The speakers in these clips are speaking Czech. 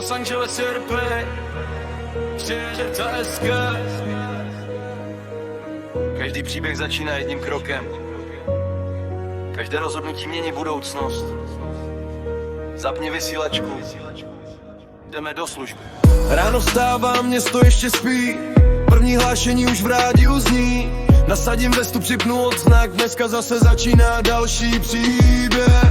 Los Angeles RP, CZ Každý příběh začíná jedním krokem. Každé rozhodnutí mění budoucnost. Zapni vysílačku, jdeme do služby. Ráno vstávám, město ještě spí. První hlášení už v rádiu zní. Nasadím vestu, připnu odznak. Dneska zase začíná další příběh.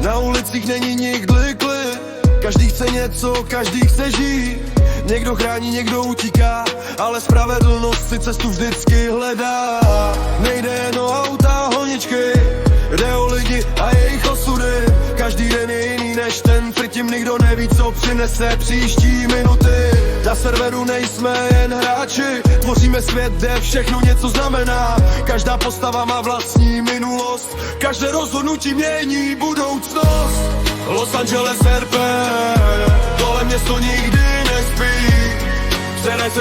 Na ulicích není nikdy klid. Každý chce něco, každý chce žít. Někdo chrání, někdo utíká, ale spravedlnost si cestu vždycky hledá. Nejde jen o auta, honičky, jde o lidi a jejich osudy. Každý den je jiný než ten, předtím nikdo neví, co přinese příští minuty. Na serveru nejsme jen hráči, tvoříme svět, kde všechno něco znamená. Každá postava má vlastní minulost, každé rozhodnutí mění budoucnost. Los Angeles RP, tohle město nikdy nespí. CZ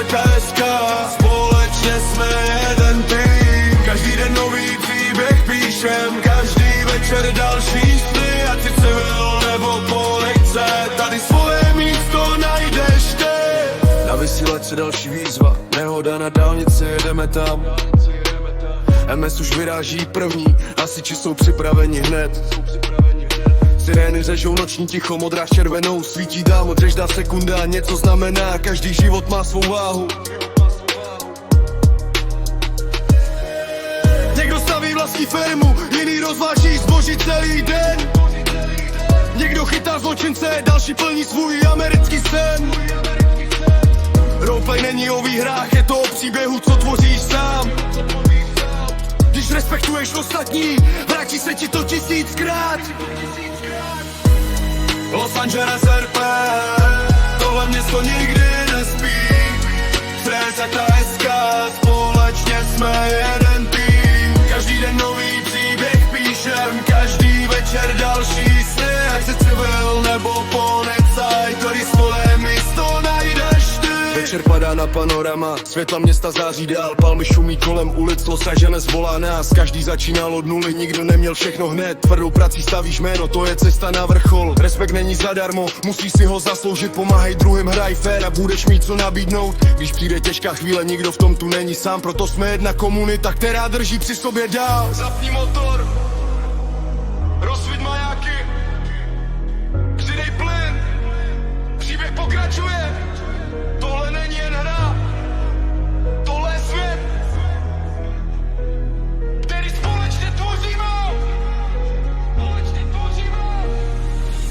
společně jsme jeden tým. Každý den nový příběh píšem, každý večer další sny. Ať si civil nebo policajt, tady svoje místo najdeš ty. Na vysílačce další výzva, nehoda na dálnici, jedeme tam. MS už vyráží první, hasiči jsou připraveni hned. Sirény řežou noční ticho, modrá s červenou svítí dál, modřeždá sekunda, něco znamená, každý život má svou váhu. Někdo staví vlastní firmu, jiný rozváží zboží celý den. Někdo chytá zločince, další plní svůj americký sen. Roleplay není o výhrách, je to o příběhu, co tvoříš sám. Když respektuješ ostatní, vrátí se ti to 1000krát. Los Angeles RP, tohle město nikdy nespí. CZ společně jsme jeden tým. Každý den nový příběh píšem, každý večer další sny. Ať jsi civil nebo policajt, tady svoje místo najdeš ty. Večer padá na panorama, světla města září dál. Palmy šumí kolem ulic, Los Angeles volá nás. Každý začínal od nuly, nikdo neměl všechno hned. Tvrdou prací stavíš jméno, to je cesta na vrchol. Respekt není zadarmo, musíš si ho zasloužit. Pomáhej druhým, hraj fér a budeš mít co nabídnout. Když přijde těžká chvíle, nikdo v tom tu není sám. Proto jsme jedna komunita, která drží při sobě dál. Zapni motor, rozsviť majáky, přidej plyn, příběh pokračuje. Tohle není jen hra, tohle je svět, který společně tvoříme.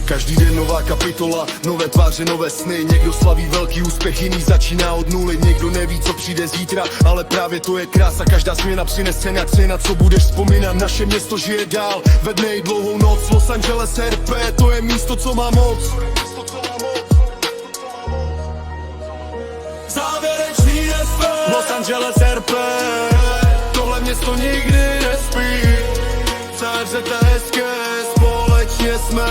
Každý den nová kapitola, nové tváře, nové sny. Někdo slaví velký úspěch, jiný začíná od nuly. Někdo neví, co přijde zítra, ale právě to je krása. Každá změna přinese naději, na co budeš vzpomínat. Naše město žije dál, ve dne i dlouhou noc. Los Angeles RP, to je místo, co má moc. Závěrečný respekt. Los Angeles RP, tohle město nikdy nespí. CZ společně jsme